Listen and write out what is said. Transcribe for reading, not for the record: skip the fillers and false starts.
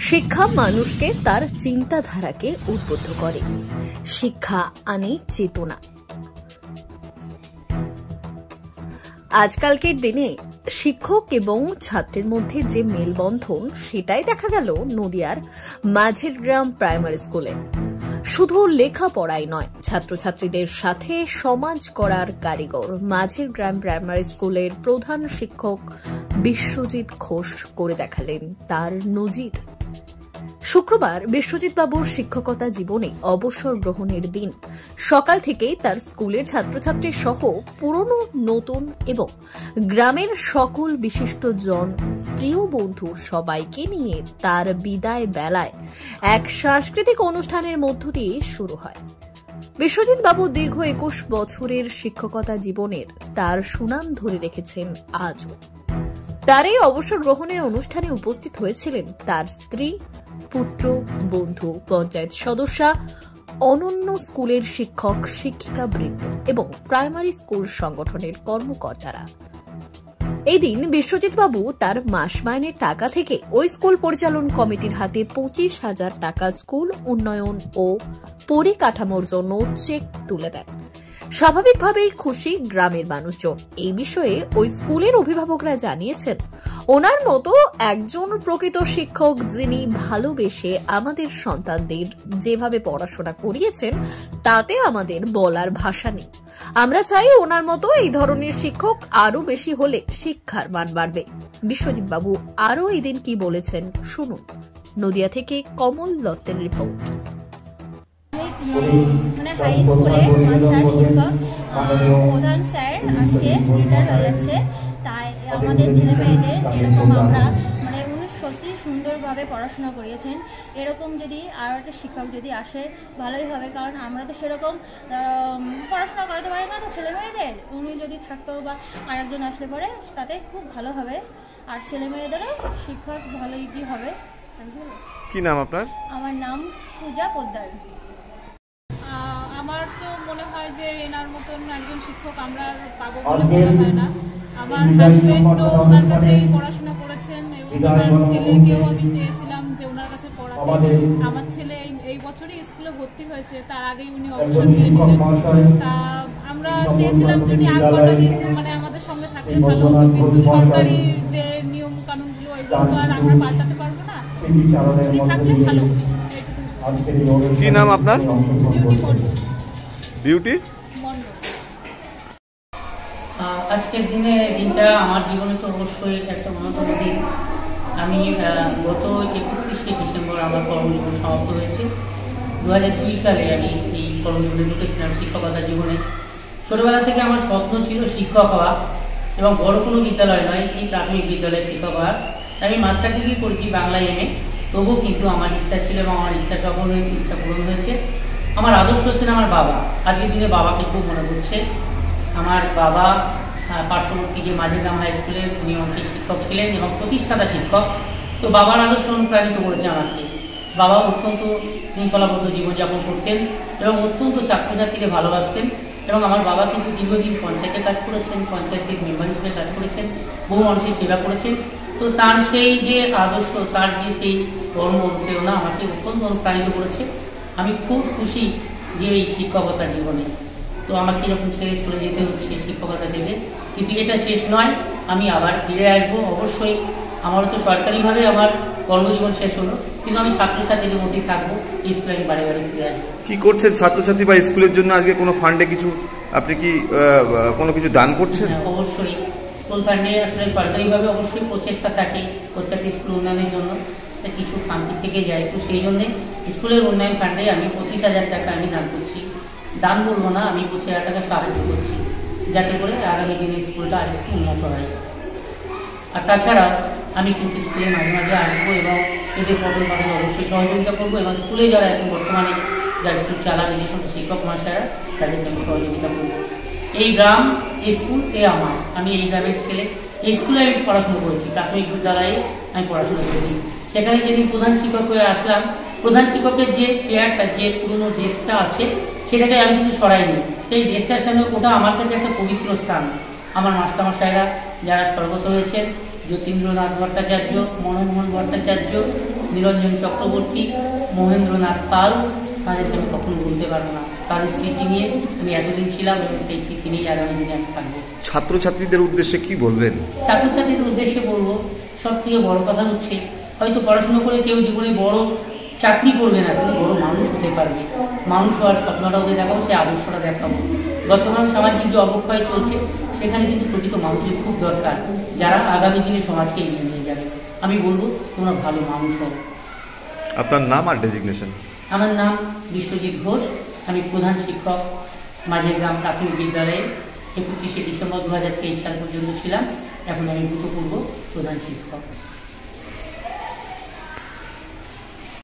শিক্ষা মানুষকে তার চিন্তাধারাকে উদ্বুদ্ধ করে। শিক্ষা আনে চেতনা। আজকালকের দিনে শিক্ষক এবং ছাত্রের মধ্যে যে মেলবন্ধন, সেটাই দেখা গেল নদিয়ার মাঝের গ্রাম প্রাইমারি স্কুলে। শুধু লেখাপড়াই নয়, ছাত্রছাত্রীদের সাথে সমাজ করার কারিগর মাঝের গ্রাম প্রাইমারি স্কুলের প্রধান শিক্ষক বিশ্বজিৎ ঘোষ করে দেখালেন তার নজির। শুক্রবার বিশ্বজিৎ বাবুর শিক্ষকতা জীবনে অবসর গ্রহণের দিন। সকাল থেকেই তার স্কুলের ছাত্রছাত্রী সহ পুরনো নতুন এবং গ্রামের সকল বিশিষ্ট জন, প্রিয় বন্ধু সবাইকে নিয়ে তার বিদায় বেলায় এক সাংস্কৃতিক অনুষ্ঠানের মধ্য দিয়ে শুরু হয়। বিশ্বজিৎ বাবু দীর্ঘ 21 বছরের শিক্ষকতা জীবনের তার সুনাম ধরে রেখেছেন আজও। তার এই অবসর গ্রহণের অনুষ্ঠানে উপস্থিত হয়েছিলেন তার স্ত্রী, পুত্র, বন্ধু, পঞ্চায়েত সদস্যা, অনন্য স্কুলের শিক্ষক শিক্ষিকা বৃন্দ এবং প্রাইমারি স্কুল সংগঠনের কর্মকর্তারা। এই দিন বিশ্বজিৎ বাবু তার মাস মাইনের টাকা থেকে ওই স্কুল পরিচালন কমিটির হাতে 25,000 টাকা স্কুল উন্নয়ন ও পরিকাঠামোর জন্য চেক তুলে দেন। স্বাভাবিকভাবেই খুশি গ্রামের মানুষজন। এই বিষয়ে ওই স্কুলের অভিভাবকরা জানিয়েছেন, ওনার মতো একজন প্রকৃত শিক্ষক যিনি ভালোবেসে আমাদের সন্তানদের যেভাবে পড়াশোনা করিয়েছেন, তাতে আমাদের বলার ভাষা নেই। আমরা চাই ওনার মতো এই ধরনের শিক্ষক আরো বেশি হলে শিক্ষার মান বাড়বে। বিশ্বজিৎ বাবু আরো এই দিন কি বলেছেন শুনুন। নদিয়া থেকে কমল দত্তের রিপোর্ট। হাই স্কুলে মাস্টার শিক্ষক প্রধান স্যার আজকে রিটায়ার হয়ে যাচ্ছে। তাই আমাদের ছেলে মেয়েদের যেরকম আমরা উনি সত্যি সুন্দরভাবে পড়াশোনা করিয়েছেন, এরকম যদি আর একটা শিক্ষক যদি আসে ভালোই হবে। কারণ আমরা তো সেরকম পড়াশোনা করাতে পারি না তো ছেলে মেয়েদের। উনি যদি থাকতো বা আরেকজন আসলে পরে তাতে খুব ভালো হবে, আর ছেলে মেয়েদেরও শিক্ষক ভালোই হবে। কি নাম আপনার? আমার নাম পূজা পোদ্দার। আমার তো মনে হয় যে এনার মতন একজন শিক্ষক আমরা পাবো বলে মনে হয় না। আমার হাজবেন্ডও ওনার কাছেই পড়াশোনা করেছেন এবং আমার ছেলেকেও আমি চেয়েছিলাম যে ওনার কাছে পড়াতে। আমার ছেলে এই বছরই স্কুলে ভর্তি হয়েছে, তার আগেই উনি অবসর নিয়ে নিলেন। তা আমরা চেয়েছিলাম যে উনি আর কটা দিন আমাদের সঙ্গে থাকলে ভালো হতো, কিন্তু সরকারি যে নিয়ম কানুনগুলো এগুলো তো আর আমরা পাল্টাতে পারবো না। উনি থাকলে ভালো। কি নাম আপনার? বিউটি মন্ডল। আজকের দিনটা আমার জীবনে তো অবশ্যই একটা অন্যতম দিন। আমি গত 31শে ডিসেম্বর আমার কর্মজীবন সমাপ্ত হয়েছে। 2002 সালে আমি এই কর্মজীবনে ঢুকেছিলাম শিক্ষকতা জীবনে। ছোটবেলা থেকে আমার স্বপ্ন ছিল শিক্ষক হওয়া, এবং বড় কোনো বিদ্যালয় নয়, এই প্রাথমিক বিদ্যালয়ে শিক্ষক হওয়া। আমি মাস্টার ডিগ্রি করেছি বাংলা MA। তবুও কিন্তু আমার ইচ্ছা ছিল এবং আমার ইচ্ছা সফল হয়েছে, ইচ্ছা পূরণ হয়েছে। আমার আদর্শ ছিলেন আমার বাবা। আজকের দিনে বাবাকে খুব মনে পড়ছে। আমার বাবা পার্শ্ববর্তী যে মাঝের গ্রাম হাই স্কুলে উনি অঙ্কের শিক্ষক ছিলেন এবং প্রতিষ্ঠাতা শিক্ষক। তো বাবার আদর্শ অনুপ্রাণিত করেছে আমাকে। বাবা অত্যন্ত শৃঙ্খলাবদ্ধ জীবনযাপন করতেন এবং অত্যন্ত ছাত্রছাত্রীকে ভালোবাসতেন। এবং আমার বাবা কিন্তু দীর্ঘদিন পঞ্চায়েতে কাজ করেছেন, পঞ্চায়েতের মেম্বার হিসেবে কাজ করেছেন, বহু মানুষের সেবা করেছেন। তো তার সেই যে আদর্শ, তার যে সেই কর্ম অনুপ্রেরণা আমাকে অত্যন্ত অনুপ্রাণিত করেছে। আমি খুব খুশি যে এই শিক্ষকতা জীবনে তো আমাকে এরকম ছেড়ে চলে যেতে হচ্ছে শিক্ষকতা থেকে, কিন্তু এটা শেষ নয়, আমি আবার ফিরে আসবো অবশ্যই। আমারও তো সরকারিভাবে আমার কর্মজীবন শেষ হলো, কিন্তু আমি ছাত্রছাত্রীদের মধ্যেই থাকবো। স্কুলে আমি বারে বারে ফিরে আসবো। কি করছেন ছাত্রছাত্রী বা স্কুলের জন্য? আজকে কোনো ফান্ডে কিছু আপনি কি কোনো কিছু দান করছেন? অবশ্যই স্কুল ফান্ডে আসলে সরকারিভাবে অবশ্যই প্রচেষ্টা থাকে প্রত্যেকটি স্কুল উন্নয়নের জন্য, কিছু খামতি থেকে যায়। তো সেই জন্যে স্কুলের উন্নয়ন ফান্ডে আমি 25,000 টাকা আমি দান করছি। দান বলবো না, আমি 25,000 টাকা সাহায্য করছি, যাতে করে আগামী দিনে স্কুলটা আরেকটু উন্নত হয়। আর তাছাড়া আমি কিন্তু স্কুলে মাঝে মাঝে আসবো এবং এদের পঠন পাঠনে অবশ্যই সহযোগিতা করবো, এবং স্কুলে যারা এখন বর্তমানে যারা স্কুল চালান এই সমস্ত শিক্ষক মহাশয়রা, তাদেরকে আমি সহযোগিতা করবো। এই গ্রাম, এই স্কুল আমার, আমি এই গ্রামের ছেলে। এই স্কুলে আমি পড়াশোনা করেছি, প্রাথমিক বিদ্যালয়ে আমি পড়াশোনা করেছি। সেখানে যেদিন প্রধান শিক্ষক হয়ে আসলাম, প্রধান শিক্ষকের যে চেয়ারটা, যে পুরনো ডেস্কটা আছে, সেটাকে আমি কিন্তু সরাইনি। সেই ডেস্কটার সামনে ওটা আমার কাছে একটা পবিত্র স্থান। আমার মাস্টারমশাইরা যারা স্বর্গত হয়েছেন, যতীন্দ্রনাথ ভট্টাচার্য, মনমোহন ভট্টাচার্য, নিরঞ্জন চক্রবর্তী, মহেন্দ্রনাথ পাল, তাদেরকে আমি কখনো বলতে পারবো না। তাদের স্মৃতি নিয়ে আমি এতদিন ছিলাম এবং সেই স্মৃতি নিয়ে আগামী দিনে আমি থাকবো। ছাত্রছাত্রীদের উদ্দেশ্যে কি বলবেন? ছাত্রছাত্রীদের উদ্দেশ্যে বলবো, সব থেকে বড় কথা হচ্ছে, হয়তো পড়াশুনো করে কেউ জীবনে বড় চাকরি করবে না, কিন্তু বড় মানুষ হতে পারবে। মানুষ হওয়ার স্বপ্নটা ওদের দেখাবো, সেই আদর্শটা দেখাবো। বর্তমান সামাজিক যে অবক্ষয় চলছে, সেখানে কিন্তু প্রতিটা মানুষের খুব দরকার, যারা আগামী দিনে সমাজকে এগিয়ে নিয়ে যাবে। আমি বলবো তোমরা ভালো মানুষ হও। আপনার নাম আর ডেজিগনেশন? আমার নাম বিশ্বজিৎ ঘোষ। আমি প্রধান শিক্ষক মাঝের গ্রাম প্রাথমিক বিদ্যালয়ে 31শে ডিসেম্বর 2023 সাল পর্যন্ত ছিলাম। এখন আমি ভূতপূর্ব প্রধান শিক্ষক।